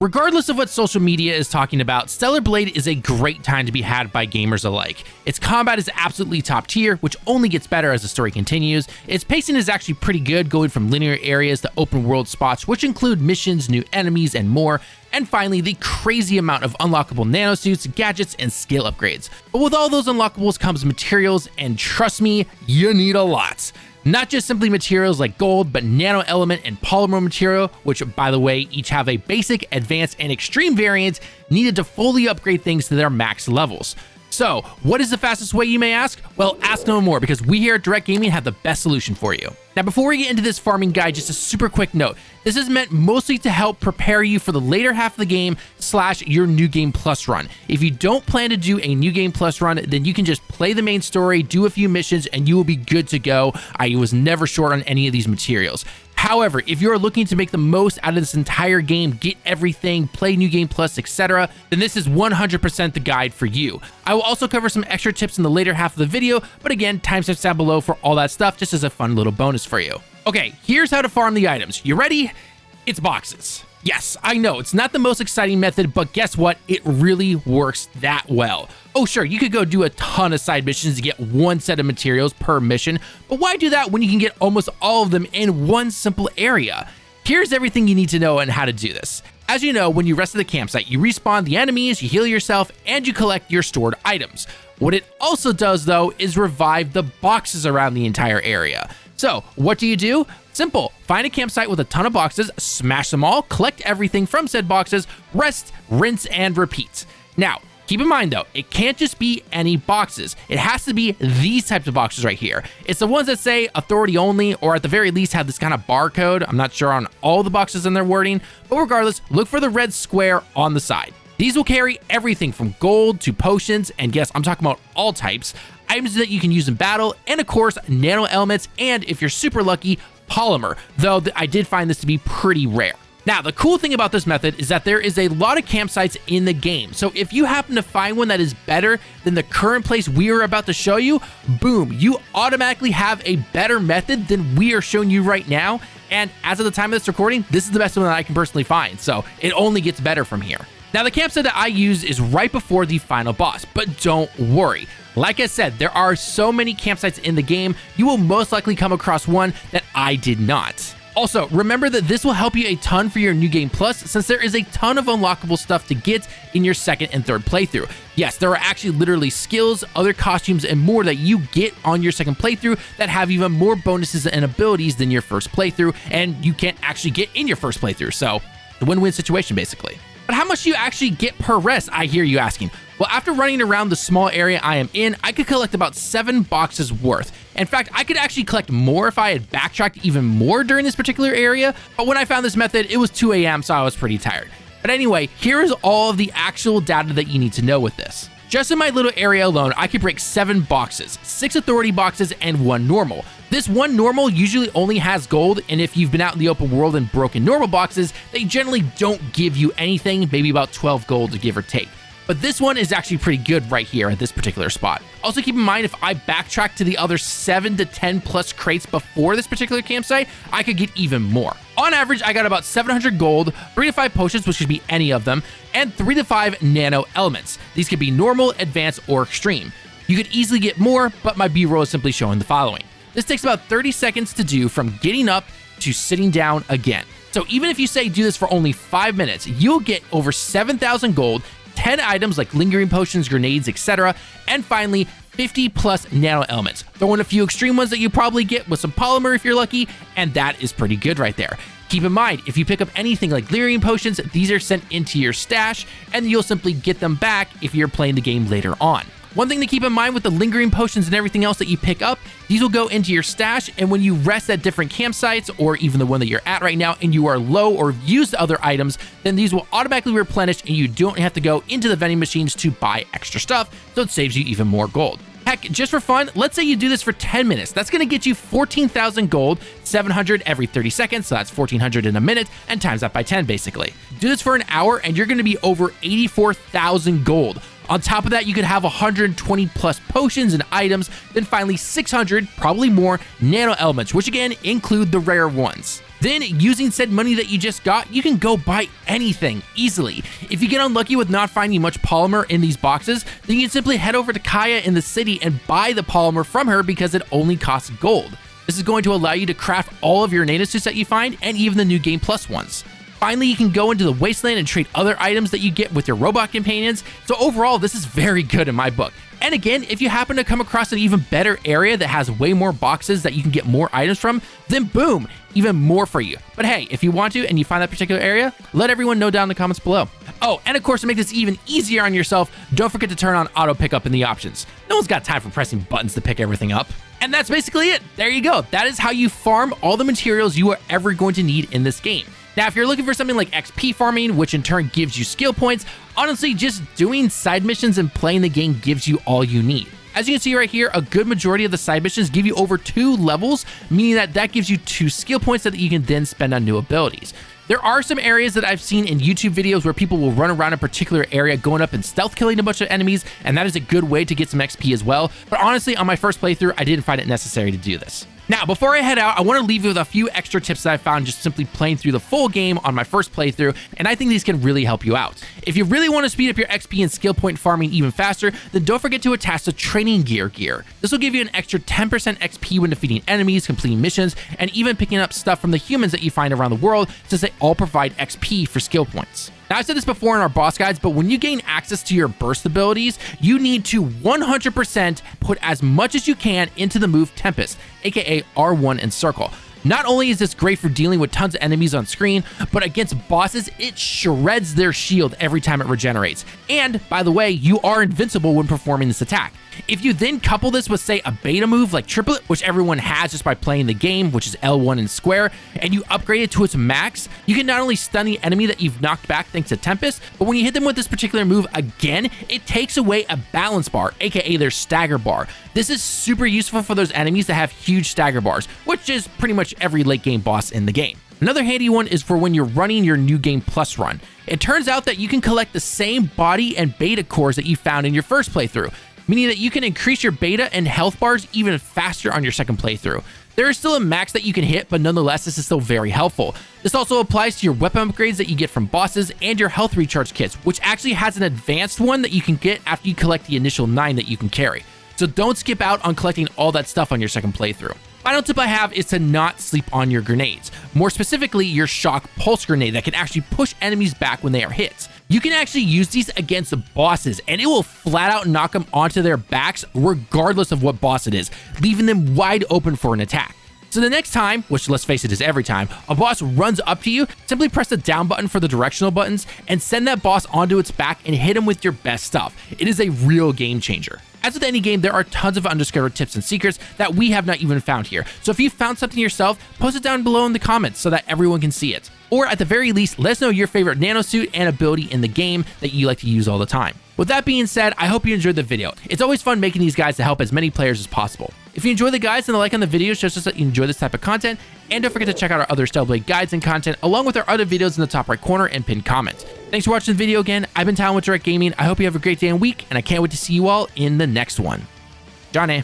Regardless of what social media is talking about, Stellar Blade is a great time to be had by gamers alike. Its combat is absolutely top tier, which only gets better as the story continues. Its pacing is actually pretty good, going from linear areas to open world spots, which include missions, new enemies, and more. And finally, the crazy amount of unlockable nanosuits, gadgets, and skill upgrades. But with all those unlockables comes materials, and trust me, you need a lot. Not just simply materials like gold, but nano element and polymer material, which by the way, each have a basic, advanced, and extreme variant needed to fully upgrade things to their max levels. So, what is the fastest way, you may ask? Well, ask no more, because we here at Direct Gaming have the best solution for you. Now, before we get into this farming guide, just a super quick note. This is meant mostly to help prepare you for the later half of the game / your New Game Plus run. If you don't plan to do a New Game Plus run, then you can just play the main story, do a few missions, and you will be good to go. I was never short on any of these materials. However, if you're looking to make the most out of this entire game, get everything, play New Game Plus, etc., then this is 100% the guide for you. I will also cover some extra tips in the later half of the video, but again, timestamps down below for all that stuff, just as a fun little bonus for you. Okay, here's how to farm the items. You ready? It's boxes. Yes, I know, it's not the most exciting method, but guess what? It really works that well. Oh sure, you could go do a ton of side missions to get one set of materials per mission, but why do that when you can get almost all of them in one simple area? Here's everything you need to know on how to do this. As you know, when you rest at the campsite, you respawn the enemies, you heal yourself, and you collect your stored items. What it also does though is revive the boxes around the entire area. So what do? Simple, find a campsite with a ton of boxes, smash them all, collect everything from said boxes, rest, rinse, and repeat. Now, keep in mind though, it can't just be any boxes. It has to be these types of boxes right here. It's the ones that say authority only, or at the very least have this kind of barcode. I'm not sure on all the boxes in their wording, but regardless, look for the red square on the side. These will carry everything from gold to potions, and yes, I'm talking about all types, items that you can use in battle, and of course, nano elements, and if you're super lucky, polymer, though I did find this to be pretty rare. Now, the cool thing about this method is that there is a lot of campsites in the game, so if you happen to find one that is better than the current place we are about to show you, boom, you automatically have a better method than we are showing you right now, and as of the time of this recording, this is the best one that I can personally find, so it only gets better from here. Now, the campsite that I use is right before the final boss, but don't worry. Like I said, there are so many campsites in the game, you will most likely come across one that I did not. Also, remember that this will help you a ton for your New Game Plus, since there is a ton of unlockable stuff to get in your second and third playthrough. Yes, there are actually literally skills, other costumes, and more that you get on your second playthrough that have even more bonuses and abilities than your first playthrough, and you can't actually get in your first playthrough, so the win-win situation basically. But how much do you actually get per rest, I hear you asking? Well, after running around the small area I am in, I could collect about 7 boxes worth. In fact, I could actually collect more if I had backtracked even more during this particular area, but when I found this method, it was 2 a.m., so I was pretty tired. But anyway, here is all of the actual data that you need to know with this. Just in my little area alone, I could break 7 boxes, 6 authority boxes, and 1 normal. This 1 normal usually only has gold, and if you've been out in the open world and broken normal boxes, they generally don't give you anything, maybe about 12 gold to give or take. But this one is actually pretty good right here at this particular spot. Also keep in mind, if I backtrack to the other 7 to 10 plus crates before this particular campsite, I could get even more. On average, I got about 700 gold, 3 to 5 potions, which could be any of them, and 3 to 5 nano elements. These could be normal, advanced, or extreme. You could easily get more, but my B-roll is simply showing the following. This takes about 30 seconds to do from getting up to sitting down again. So even if you say do this for only 5 minutes, you'll get over 7,000 gold, 10 items like lingering potions, grenades, etc., and finally 50 plus nano elements. Throw in a few extreme ones that you probably get with some polymer if you're lucky, and that is pretty good right there. Keep in mind, if you pick up anything like lingering potions, these are sent into your stash, and you'll simply get them back if you're playing the game later on. One thing to keep in mind with the lingering potions and everything else that you pick up, these will go into your stash, and when you rest at different campsites, or even the one that you're at right now, and you are low or have used other items, then these will automatically replenish, and you don't have to go into the vending machines to buy extra stuff, so it saves you even more gold. Heck, just for fun, let's say you do this for 10 minutes. That's going to get you 14,000 gold, 700 every 30 seconds, so that's 1,400 in a minute, and times that by 10 basically. Do this for an hour, and you're going to be over 84,000 gold. On top of that, you could have 120 plus potions and items, then finally 600, probably more, nano elements, which again include the rare ones. Then, using said money that you just got, you can go buy anything easily. If you get unlucky with not finding much polymer in these boxes, then you can simply head over to Kaya in the city and buy the polymer from her because it only costs gold. This is going to allow you to craft all of your nano suits that you find and even the new game plus ones. Finally, you can go into the wasteland and trade other items that you get with your robot companions. So overall, this is very good in my book. And again, if you happen to come across an even better area that has way more boxes that you can get more items from, then boom, even more for you. But hey, if you want to and you find that particular area, let everyone know down in the comments below. Oh, and of course, to make this even easier on yourself, don't forget to turn on auto pickup in the options. No one's got time for pressing buttons to pick everything up. And that's basically it. There you go. That is how you farm all the materials you are ever going to need in this game. Now, if you're looking for something like XP farming, which in turn gives you skill points, honestly, just doing side missions and playing the game gives you all you need. As you can see right here, a good majority of the side missions give you over 2 levels, meaning that gives you 2 skill points that you can then spend on new abilities. There are some areas that I've seen in YouTube videos where people will run around a particular area going up and stealth killing a bunch of enemies, and that is a good way to get some XP as well. But honestly, on my first playthrough, I didn't find it necessary to do this. Now, before I head out, I want to leave you with a few extra tips that I found just simply playing through the full game on my first playthrough, and I think these can really help you out. If you really want to speed up your XP and skill point farming even faster, then don't forget to attach the training gear. This will give you an extra 10% XP when defeating enemies, completing missions, and even picking up stuff from the humans that you find around the world, since they all provide XP for skill points. Now, I've said this before in our boss guides, but when you gain access to your burst abilities, you need to 100% put as much as you can into the move Tempest, aka R1 and Circle. Not only is this great for dealing with tons of enemies on screen, but against bosses, it shreds their shield every time it regenerates. And, by the way, you are invincible when performing this attack. If you then couple this with, say, a beta move like Triplet, which everyone has just by playing the game, which is L1 and square, and you upgrade it to its max, you can not only stun the enemy that you've knocked back thanks to Tempest, but when you hit them with this particular move again, it takes away a balance bar, aka their stagger bar. This is super useful for those enemies that have huge stagger bars, which is pretty much every late game boss in the game. Another handy one is for when you're running your new game plus run. It turns out that you can collect the same body and beta cores that you found in your first playthrough, meaning that you can increase your beta and health bars even faster on your second playthrough. There is still a max that you can hit, but nonetheless, this is still very helpful. This also applies to your weapon upgrades that you get from bosses and your health recharge kits, which actually has an advanced one that you can get after you collect the initial 9 that you can carry. So don't skip out on collecting all that stuff on your second playthrough. Final tip I have is to not sleep on your grenades. More specifically, your shock pulse grenade that can actually push enemies back when they are hit. You can actually use these against the bosses, and it will flat out knock them onto their backs regardless of what boss it is, leaving them wide open for an attack. So the next time, which let's face it is every time, a boss runs up to you, simply press the down button for the directional buttons and send that boss onto its back and hit him with your best stuff. It is a real game changer. As with any game, there are tons of undiscovered tips and secrets that we have not even found here. So if you found something yourself, post it down below in the comments so that everyone can see it. Or at the very least, let us know your favorite nano suit and ability in the game that you like to use all the time. With that being said, I hope you enjoyed the video. It's always fun making these guides to help as many players as possible. If you enjoy the guides, then a like on the video shows us that you enjoy this type of content, and don't forget to check out our other Stellarblade guides and content, along with our other videos in the top right corner and pinned comment. Thanks for watching the video again. I've been Tallen with Direct Gaming. I hope you have a great day and week, and I can't wait to see you all in the next one. Johnny.